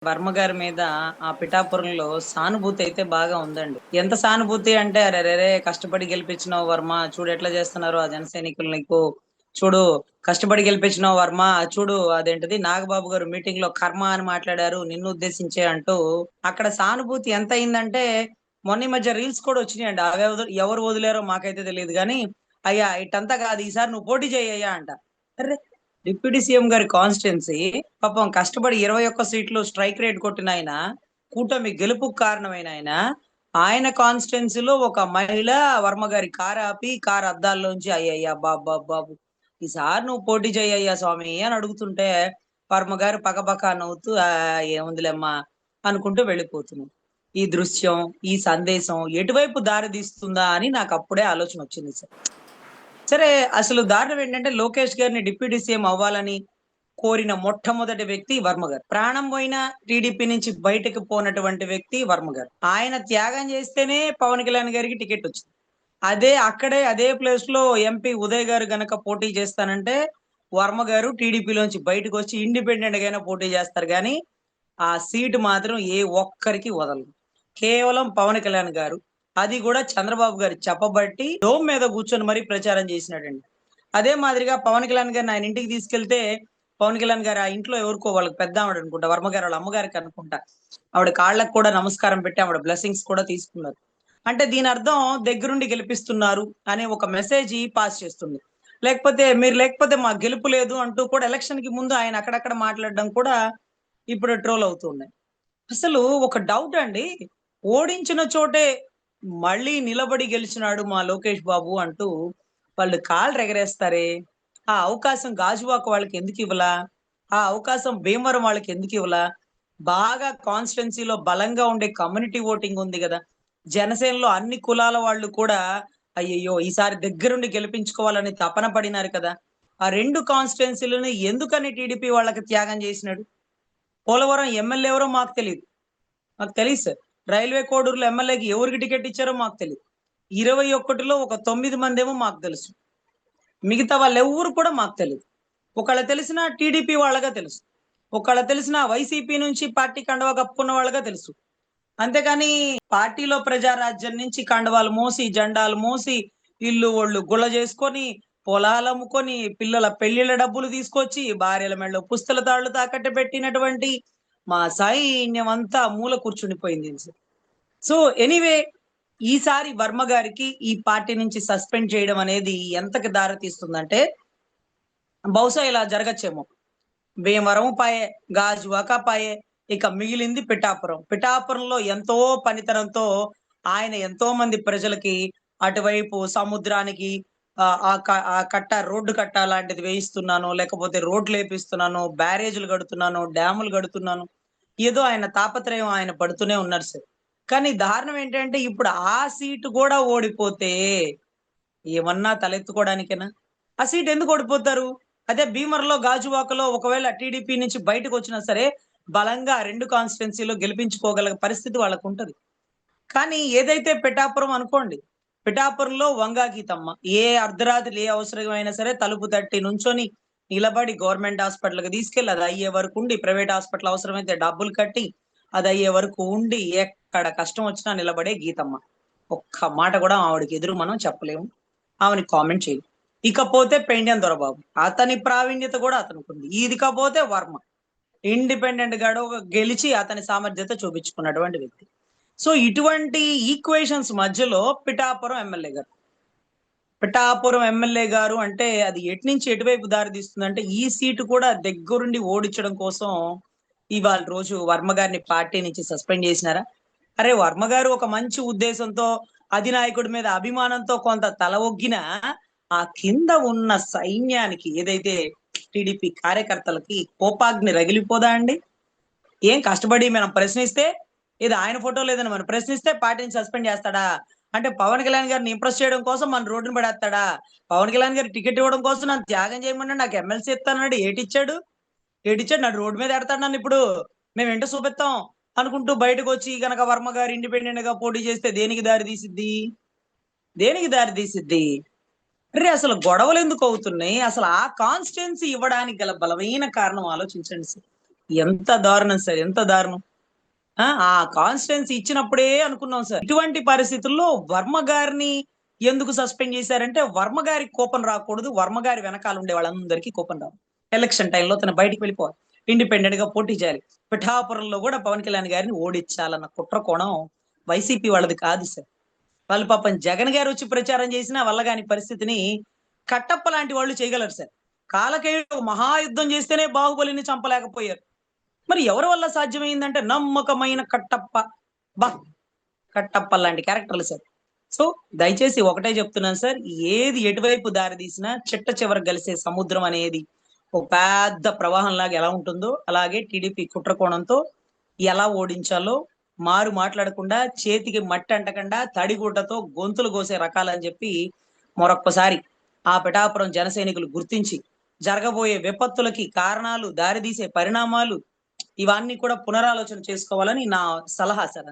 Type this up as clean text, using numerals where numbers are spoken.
వర్మ గారి మీద ఆ పిఠాపురంలో సానుభూతి అయితే బాగా ఉందండి. ఎంత సానుభూతి అంటే అరెరెరే కష్టపడి గెలిపించినావు వర్మ చూడు ఎట్లా చేస్తున్నారు ఆ జన సైనికులు నీకు చూడు కష్టపడి గెలిపించినావు వర్మ చూడు అదేంటిది నాగబాబు గారు మీటింగ్ లో కర్మ అని మాట్లాడారు నిన్ను ఉద్దేశించే అంటూ అక్కడ సానుభూతి ఎంత అయిందంటే మొన్న ఈ మధ్య రీల్స్ కూడా వచ్చినాయండి. అవి ఎవరు వదిలేరో మాకైతే తెలియదు కానీ అయ్యా ఇట్టంతా కాదు ఈసారి నువ్వు పోటీ చేయయ్యా అంట. అరే డిప్యూటీ సీఎం గారి కాన్స్టిట్యున్సీ పాపం కష్టపడి 21 సీట్లు స్ట్రైక్ రేట్ కొట్టిన ఆయన కూటమి గెలుపుకు కారణమైన ఆయన ఆయన కాన్స్టిట్యున్సీలో ఒక మహిళ వర్మ గారి కారు ఆపి కారు అద్దాల్లోంచి అయ్యయ్యా బాబు బాబు బాబు ఈసారి నువ్వు పోటీ చేయయ్యా స్వామి అని అడుగుతుంటే వర్మ గారు పకపక నవ్వుతూ ఏముందిలేమ్మా అనుకుంటూ వెళ్ళిపోతున్నాం. ఈ దృశ్యం ఈ సందేశం ఎటువైపు దారి తీస్తుందా అని నాకు అప్పుడే ఆలోచన వచ్చింది సార్. సరే అసలు దారుణం ఏంటంటే లోకేష్ గారిని డిప్యూటీ సీఎం అవ్వాలని కోరిన మొట్టమొదటి వ్యక్తి వర్మ గారు. ప్రాణం పోయిన టీడీపీ నుంచి బయటకు పోనటువంటి వ్యక్తి వర్మ గారు. ఆయన త్యాగం చేస్తేనే పవన్ కళ్యాణ్ గారికి టికెట్ వచ్చింది. అదే ప్లేస్ లో ఎంపీ ఉదయ్ గారు గనక పోటీ చేస్తానంటే వర్మ గారు టీడీపీలోంచి బయటకు వచ్చి ఇండిపెండెంట్ గానే పోటీ చేస్తారు కానీ ఆ సీటు మాత్రం ఏ ఒక్కరికి వదలరు. కేవలం పవన్ కళ్యాణ్ గారు, అది కూడా చంద్రబాబు గారు చెప్పబట్టి డోమ్ మీద కూర్చొని మరీ ప్రచారం చేసినాడండి. అదే మాదిరిగా పవన్ కళ్యాణ్ గారిని ఆయన ఇంటికి తీసుకెళ్తే పవన్ కళ్యాణ్ గారు ఆ ఇంట్లో ఎవరికో వాళ్ళకి పెద్ద ఆవిడ అనుకుంటా వర్మ గారు వాళ్ళ అమ్మగారికి అనుకుంటా ఆవిడ కాళ్ళకు కూడా నమస్కారం పెట్టి ఆవిడ బ్లెస్సింగ్స్ కూడా తీసుకున్నారు. అంటే దీని అర్థం దగ్గరుండి గెలిపిస్తున్నారు అనే ఒక మెసేజ్ పాస్ చేస్తుంది. లేకపోతే మా గెలుపు లేదు అంటూ కూడా ఎలక్షన్ కి ముందు ఆయన అక్కడక్కడ మాట్లాడడం కూడా ఇప్పుడు ట్రోల్ అవుతున్నాయి. అసలు ఒక డౌట్ అండి, ఓడించిన చోటే మళ్ళీ నిలబడి గెలిచినాడు మా లోకేష్ బాబు అంటూ వాళ్ళు కాళ్ళు ఎగరేస్తారే, ఆ అవకాశం గాజువాక వాళ్ళకి ఎందుకు ఇవ్వలా, ఆ అవకాశం భీమవరం వాళ్ళకి ఎందుకు ఇవ్వలా, బాగా కాన్స్టిట్యున్సీలో బలంగా ఉండే కమ్యూనిటీ ఓటింగ్ ఉంది కదా, జనసేనలో అన్ని కులాల వాళ్ళు కూడా అయ్యయ్యో ఈసారి దగ్గరుండి గెలిపించుకోవాలని తపన పడినారు కదా, ఆ రెండు కాన్స్టిట్యున్సీలను ఎందుకని టీడీపీ వాళ్ళకి త్యాగం చేసినాడు. పోలవరం ఎమ్మెల్యే ఎవరో మాకు తెలియదు, మాకు తెలియదు సార్. రైల్వే కోడూరులో ఎమ్మెల్యేకి ఎవరికి టికెట్ ఇచ్చారో మాకు తెలియదు. 21లో ఒక 9 మంది ఏమో మాకు తెలుసు, మిగతా వాళ్ళు ఎవరు కూడా మాకు తెలియదు. ఒకళ్ళ తెలిసిన టీడీపీ వాళ్ళగా తెలుసు, ఒకళ్ళ తెలిసిన వైసీపీ నుంచి పార్టీ కండవా కప్పుకున్న వాళ్ళగా తెలుసు. అంతేకాని పార్టీలో ప్రజారాజ్యం నుంచి కండవాలు మోసి జెండాలు మోసి ఇల్లు ఒళ్ళు గుల్ల చేసుకొని పొలాలు అమ్ముకొని పిల్లల పెళ్లిళ్ళ డబ్బులు తీసుకొచ్చి భార్యల మెడలో పుస్తల తాళ్లు తాకట్టు పెట్టినటువంటి మా సైన్యం అంతా మూల కూర్చుండిపోయింది. సో ఎనీవే ఈసారి వర్మ గారికి ఈ పార్టీ నుంచి సస్పెండ్ చేయడం అనేది ఎంతకి దారి తీస్తుందంటే బహుశా ఇలా జరగచ్చేమో. భీమవరం పాయే, గాజువాక పాయే, ఇక మిగిలింది పిఠాపురం. పిఠాపురంలో ఎంతో పనితనంతో ఆయన ఎంతో మంది ప్రజలకి అటువైపు సముద్రానికి ఆ కట్ట రోడ్డు కట్ట లాంటిది వేయిస్తున్నాను, లేకపోతే రోడ్లు వేపిస్తున్నాను, బ్యారేజీలు కడుతున్నాను, డ్యాములు కడుతున్నాను, ఏదో ఆయన తాపత్రయం ఆయన పడుతూనే ఉన్నారు సార్. కానీ దారుణం ఏంటంటే ఇప్పుడు ఆ సీటు కూడా ఓడిపోతే ఏమన్నా తలెత్తుకోవడానికేనా? ఆ సీట్ ఎందుకు ఓడిపోతారు? అదే భీమవరంలో, గాజువాకలో ఒకవేళ టీడీపీ నుంచి బయటకు వచ్చినా సరే బలంగా 2 కాన్స్టిట్యున్సీలో గెలిపించుకోగల పరిస్థితి వాళ్ళకుంటది. కానీ ఏదైతే పిఠాపురం అనుకోండి, పిఠాపురంలో వంగా గీతమ్మ ఏ అర్ధరాత్రి ఏ అవసరమైనా సరే తలుపు తట్టి నుంచొని నిలబడి గవర్నమెంట్ హాస్పిటల్‌కి తీసుకెళ్ళి అది అయ్యే వరకు ఉండి, ప్రైవేట్ హాస్పిటల్ అవసరమైతే డబ్బులు కట్టి అది అయ్యే వరకు ఉండి ఎక్కడ కష్టం వచ్చినా నిలబడే గీతమ్మ. ఒక్క మాట కూడా ఆవిడకి ఎదురు మనం చెప్పలేము. ఆమెని కామెంట్ చేయలేం. ఇకపోతే పెండ్యాం దొరబాబు. అతని ప్రావీణ్యత కూడా అతనికుంది. ఇకపోతే వర్మ. ఇండిపెండెంట్ గాడు గెలిచి అతని సామర్థ్యత చూపించుకున్నటువంటి వ్యక్తి. సో ఇటువంటి ఈక్వేషన్స్ మధ్యలో పిఠాపురం ఎమ్మెల్యే గారు అంటే అది ఎటు నుంచి ఎటువైపు దారి తీస్తుందంటే ఈ సీటు కూడా దగ్గరుండి ఓడించడం కోసం ఇవాళ రోజు వర్మ గారిని పార్టీ నుంచి సస్పెండ్ చేసినారా. అరే వర్మ గారు ఒక మంచి ఉద్దేశంతో అధినాయకుడి మీద అభిమానంతో కొంత తల ఒగ్గిన ఆ కింద ఉన్న సైన్యానికి ఏదైతే టీడీపీ కార్యకర్తలకి కోపాగ్ని రగిలిపోదా అండి. ఏం కష్టపడి మనం ప్రశ్నిస్తే ఇది ఆయన ఫోటో లేదని మనం ప్రశ్నిస్తే పార్టీని సస్పెండ్ చేస్తాడా? అంటే పవన్ కళ్యాణ్ గారిని ఇంప్రెస్ చేయడం కోసం మన రోడ్డును పడేస్తాడా? పవన్ కళ్యాణ్ గారికి టికెట్ ఇవ్వడం కోసం నన్ను త్యాగం చేయమన్నా నాకు ఎమ్మెల్సీ ఇస్తానన్నాడు, ఏటిచ్చాడు నన్ను రోడ్డు మీద ఎడతాడు నన్ను ఇప్పుడు మేము ఏంటో చూపిస్తాం అనుకుంటూ బయటకు వచ్చి గనక వర్మ గారు ఇండిపెండెంట్ గా పోటీ చేస్తే దేనికి దారి తీసిద్ది. అరే అసలు గొడవలు ఎందుకు అవుతున్నాయి? అసలు ఆ కాన్స్టిట్యున్సీ ఇవ్వడానికి గల బలమైన కారణం ఆలోచించండి సార్. ఎంత దారుణం సార్! ఎంత దారుణం! ఆ కాన్స్టిట్యుయెన్సీ ఇచ్చినప్పుడే అనుకున్నాం సార్. ఇటువంటి పరిస్థితుల్లో వర్మ గారిని ఎందుకు సస్పెండ్ చేశారంటే, వర్మ గారికి కోపం రాకూడదు. వర్మ గారి వెనకాల ఉండే వాళ్ళందరికీ కోపం రావాలి. ఎలక్షన్ టైమ్‌లో తను బయటికి వెళ్ళిపోవాలి. ఇండిపెండెంట్‌గా పోటీ చేయాలి. పిఠాపురంలో గూడా పవన్ కళ్యాణ్ గారిని ఓడించాలన్న కుట్ర కోణం వైసీపీ వాళ్ళది కాదు సార్. వాళ్ళు పాపం జగన్ గారొచ్చి ప్రచారం చేసినా వల్ల గాని పరిస్థితిని కట్టప్ప లాంటి వాళ్ళు చేయగలరు సార్. కాలకేయుడు మహాయుద్ధం చేస్తేనే బాహుబలిని చంపలేకపోయారు. మరి ఎవరి వల్ల సాధ్యమైందంటే నమ్మకమైన కట్టప్ప. అబ్బా! కట్టప్ప లాంటి క్యారెక్టర్‌లు సార్. సో, దయచేసి ఒకటే చెప్తున్నాను సార్. ఏది ఎటువైపు దారి తీసినా చిట్ట చివరకు కలిసే సముద్రం అనేది ఒక పెద్ద ప్రవాహంలాగా ఎలా ఉంటుందో, అలాగే టీడీపీ కుట్ర కోణంతో ఎలా ఓడించాలో మారు మాట్లాడకుండా, చేతికి మట్టి అంటకుండా, తడిగుడ్డతో గొంతులు కోసే రకాలని చెప్పి మరొక్కసారి ఆ పిఠాపురం జన సైనికులు గుర్తించి, జరగబోయే విపత్తులకి కారణాలు, దారితీసే పరిణామాలు ఇవన్నీ కూడా పునరాలోచన చేసుకోవాలని నా సలహా సార్.